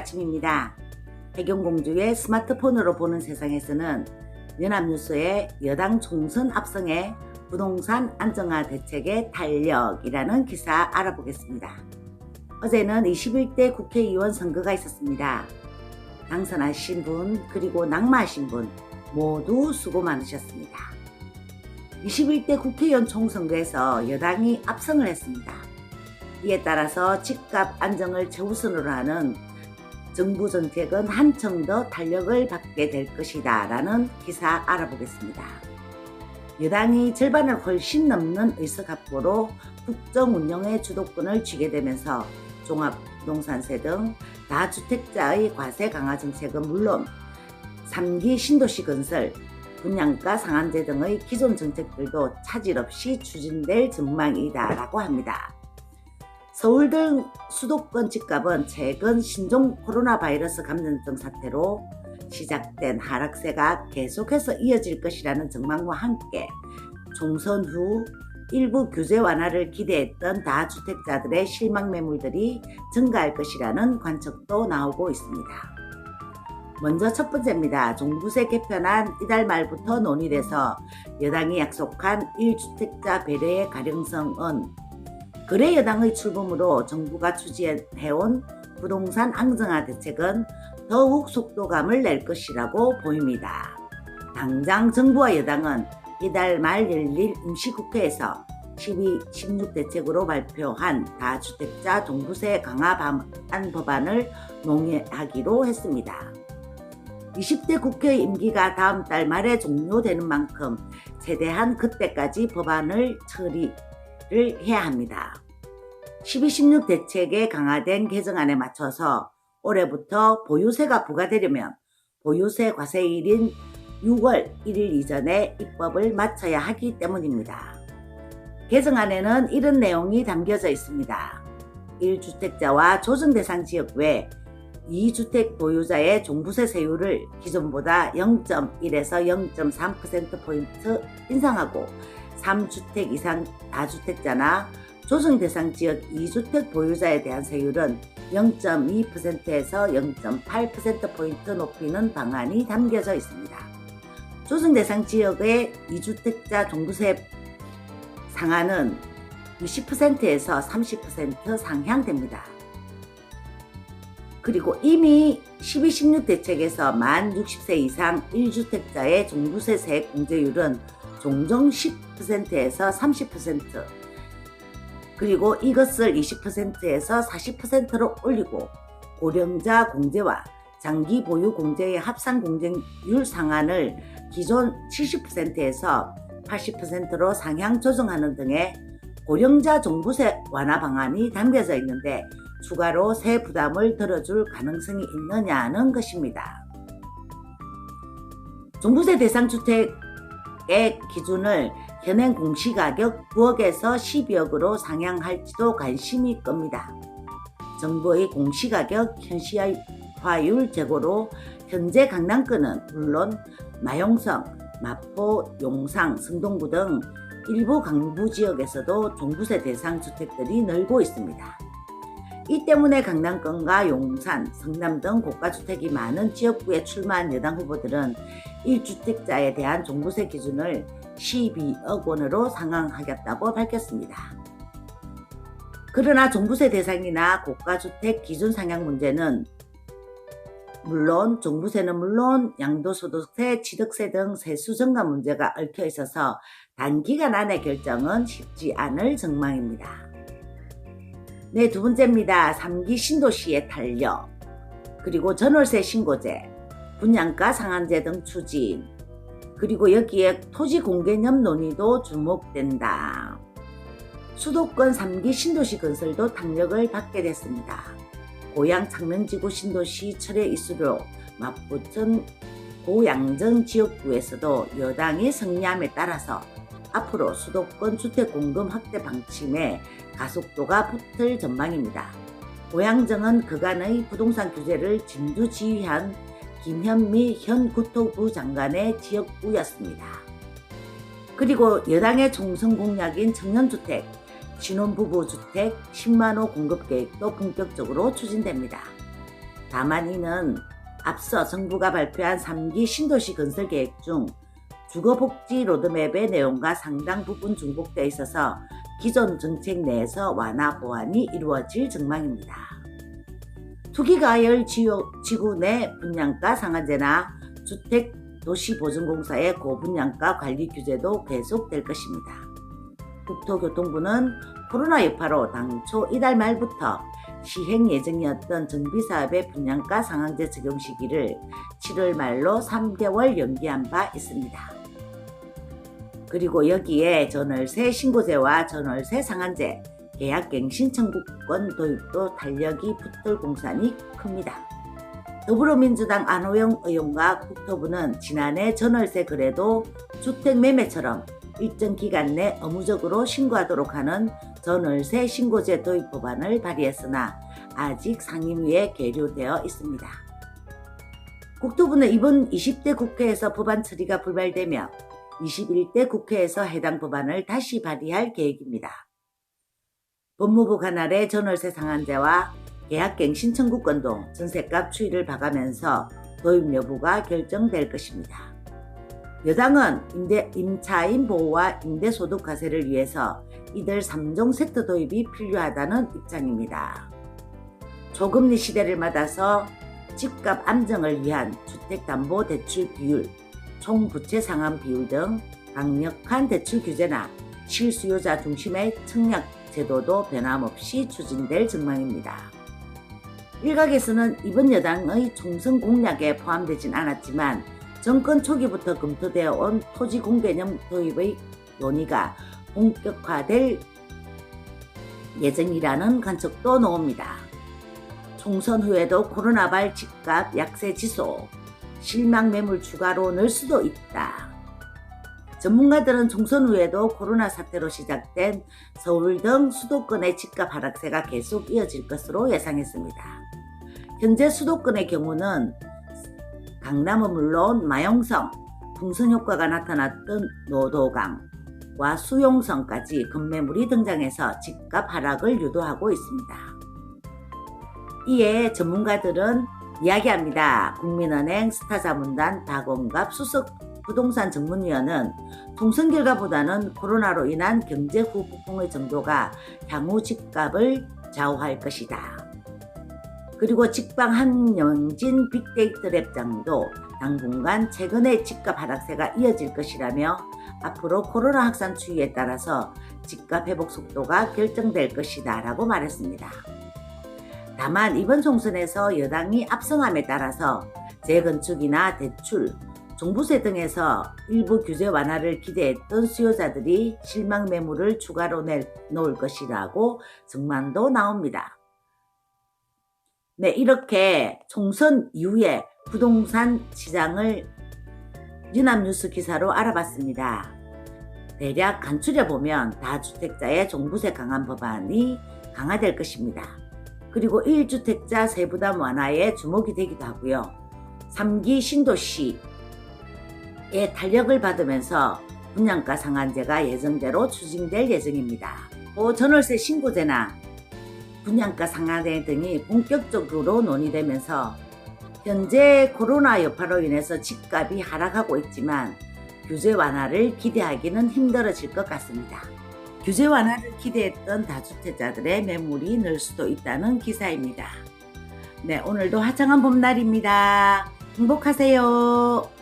아침입니다. 백영공주의 스마트폰으로 보는 세상에서는 연합뉴스의 여당 총선 압승에 부동산 안정화 대책의 탄력이라는 기사 알아보겠습니다. 어제는 21대 국회의원 선거가 있었습니다. 당선하신 분 그리고 낙마하신 분 모두 수고 많으셨습니다. 21대 국회의원 총선거에서 여당이 압승을 했습니다. 이에 따라서 집값 안정을 최우선으로 하는 정부 정책은 한층 더 탄력을 받게 될 것이다 라는 기사 알아보겠습니다. 여당이 절반을 훨씬 넘는 의석 확보로 국정 운영의 주도권을 쥐게 되면서 종합부동산세 등 다주택자의 과세 강화 정책은 물론 3기 신도시 건설, 분양가 상한제 등의 기존 정책들도 차질 없이 추진될 전망이다 라고 합니다. 서울 등 수도권 집값은 최근 신종 코로나 바이러스 감염증 사태로 시작된 하락세가 계속해서 이어질 것이라는 전망과 함께 총선 후 일부 규제 완화를 기대했던 다주택자들의 실망 매물들이 증가할 것이라는 관측도 나오고 있습니다. 먼저 첫 번째입니다. 종부세 개편안 이달 말부터 논의돼서 여당이 약속한 1주택자 배려의 가능성은 거래 여당의 출범으로 정부가 추진해온 부동산 안정화 대책은 더욱 속도감을 낼 것이라고 보입니다. 당장 정부와 여당은 이달 말 열릴 임시국회에서 12, 16 대책으로 발표한 다주택자 종부세 강화 방안 법안을 논의하기로 했습니다. 20대 국회 임기가 다음 달 말에 종료되는 만큼 최대한 그때까지 법안을 처리를 해야 합니다. 12, 16 대책의 강화된 개정안에 맞춰서 올해부터 보유세가 부과되려면 보유세 과세일인 6월 1일 이전에 입법을 마쳐야 하기 때문입니다. 개정안에는 이런 내용이 담겨져 있습니다. 1주택자와 조정대상 지역 외 2주택 보유자의 종부세 세율을 기존보다 0.1에서 0.3%포인트 인상하고 3주택 이상 다주택자나 조정대상 지역 2주택 보유자에 대한 세율은 0.2%에서 0.8%포인트 높이는 방안이 담겨져 있습니다. 조정대상 지역의 2주택자 종부세 상한은 20%에서 30% 상향됩니다. 그리고 이미 12, 16 대책에서 만 60세 이상 1주택자의 종부세 세액 공제율은 종종 10%에서 30%, 그리고 이것을 20%에서 40%로 올리고 고령자 공제와 장기 보유 공제의 합산 공제율 상한을 기존 70%에서 80%로 상향 조정하는 등의 고령자 종부세 완화 방안이 담겨져 있는데 추가로 세 부담을 덜어줄 가능성이 있느냐는 것입니다. 종부세 대상 주택의 기준을 현행 공시가격 9억에서 12억으로 상향할지도 관심이 끕니다. 정부의 공시가격 현실화율 제고로 현재 강남권은 물론 마용성, 마포, 용상, 성동구 등 일부 강부 지역에서도 종부세 대상 주택들이 늘고 있습니다. 이 때문에 강남권과 용산, 성남 등 고가주택이 많은 지역구에 출마한 여당 후보들은 1주택자에 대한 종부세 기준을 12억 원으로 상향하겠다고 밝혔습니다. 그러나 종부세 대상이나 고가주택 기준 상향 문제는 종부세는 물론 양도소득세, 취득세 등 세수 증가 문제가 얽혀 있어서 단기간 안의 결정은 쉽지 않을 전망입니다. 네, 두 번째입니다. 3기 신도시의 탄력, 그리고 전월세 신고제, 분양가 상한제 등 추진, 그리고 여기에 토지 공개념 논의도 주목된다. 수도권 3기 신도시 건설도 탄력을 받게 됐습니다. 고양 창릉지구 신도시 철회 이수로 맞붙은 고양정 지역구에서도 여당이 승리함에 따라서 앞으로 수도권 주택 공급 확대 방침에 가속도가 붙을 전망입니다. 고양정은 그간의 부동산 규제를 진두지휘한 김현미 현 국토부 장관의 지역구였습니다. 그리고 여당의 총선 공약인 청년주택, 신혼부부 주택 10만호 공급 계획도 본격적으로 추진됩니다. 다만 이는 앞서 정부가 발표한 3기 신도시 건설 계획 중 주거복지 로드맵의 내용과 상당 부분 중복되어 있어서 기존 정책 내에서 완화 보완이 이루어질 전망입니다. 투기과열 지구 내 분양가 상한제나 주택도시보증공사의 고분양가 관리 규제도 계속될 것입니다. 국토교통부는 코로나 여파로 당초 이달 말부터 시행 예정이었던 정비사업의 분양가 상한제 적용 시기를 7월 말로 3개월 연기한 바 있습니다. 그리고 여기에 전월세 신고제와 전월세 상한제, 계약갱신 청구권 도입도 탄력이 붙을 공산이 큽니다. 더불어민주당 안호영 의원과 국토부는 지난해 전월세 거래도 주택매매처럼 일정 기간 내 의무적으로 신고하도록 하는 전월세 신고제 도입 법안을 발의했으나 아직 상임위에 계류되어 있습니다. 국토부는 이번 20대 국회에서 법안 처리가 불발되며 21대 국회에서 해당 법안을 다시 발의할 계획입니다. 법무부 관할의 전월세 상한제와 계약갱신 청구권도 전셋값 추이를 봐가면서 도입 여부가 결정될 것입니다. 여당은 임차인 보호와 임대소득 과세를 위해서 이들 3종 세트 도입이 필요하다는 입장입니다. 초금리 시대를 맞아서 집값 안정을 위한 주택담보대출 비율, 총부채 상환 비율 등 강력한 대출 규제나 실수요자 중심의 청약 제도도 변함없이 추진될 전망입니다. 일각에서는 이번 여당의 총선 공약에 포함되진 않았지만 정권 초기부터 검토되어 온 토지 공개념 도입의 논의가 본격화될 예정이라는 관측도 나옵니다. 총선 후에도 코로나발 집값 약세 지속, 실망 매물 추가로 늘 수도 있다. 전문가들은 총선 후에도 코로나 사태로 시작된 서울 등 수도권의 집값 하락세가 계속 이어질 것으로 예상했습니다. 현재 수도권의 경우는 강남은 물론 마용성, 풍선 효과가 나타났던 노도강과 수용성까지 급매물이 등장해서 집값 하락을 유도하고 있습니다. 이에 전문가들은 이야기합니다. 국민은행 스타자문단 박원갑 수석 부동산 전문위원은 총선 결과보다는 코로나로 인한 경제 후폭풍의 정도가 향후 집값을 좌우할 것이다. 그리고 직방 한영진 빅데이터 랩장도 당분간 최근의 집값 하락세가 이어질 것이라며 앞으로 코로나 확산 추이에 따라서 집값 회복 속도가 결정될 것이다 라고 말했습니다. 다만 이번 총선에서 여당이 압승함에 따라서 재건축이나 대출, 종부세 등에서 일부 규제 완화를 기대했던 수요자들이 실망 매물을 추가로 내놓을 것이라고 전망도 나옵니다. 네, 이렇게 총선 이후에 부동산 시장을 연합뉴스 기사로 알아봤습니다. 대략 간추려보면 다주택자의 종부세 강한 법안이 강화될 것입니다. 그리고 1주택자 세부담 완화에 주목이 되기도 하고요. 3기 신도시의 탄력을 받으면서 분양가 상한제가 예정대로 추진될 예정입니다. 또 전월세 신고제나 분양가 상한제 등이 본격적으로 논의되면서 현재 코로나 여파로 인해서 집값이 하락하고 있지만 규제 완화를 기대하기는 힘들어질 것 같습니다. 규제 완화를 기대했던 다주택자들의 매물이 늘 수도 있다는 기사입니다. 네, 오늘도 화창한 봄날입니다. 행복하세요.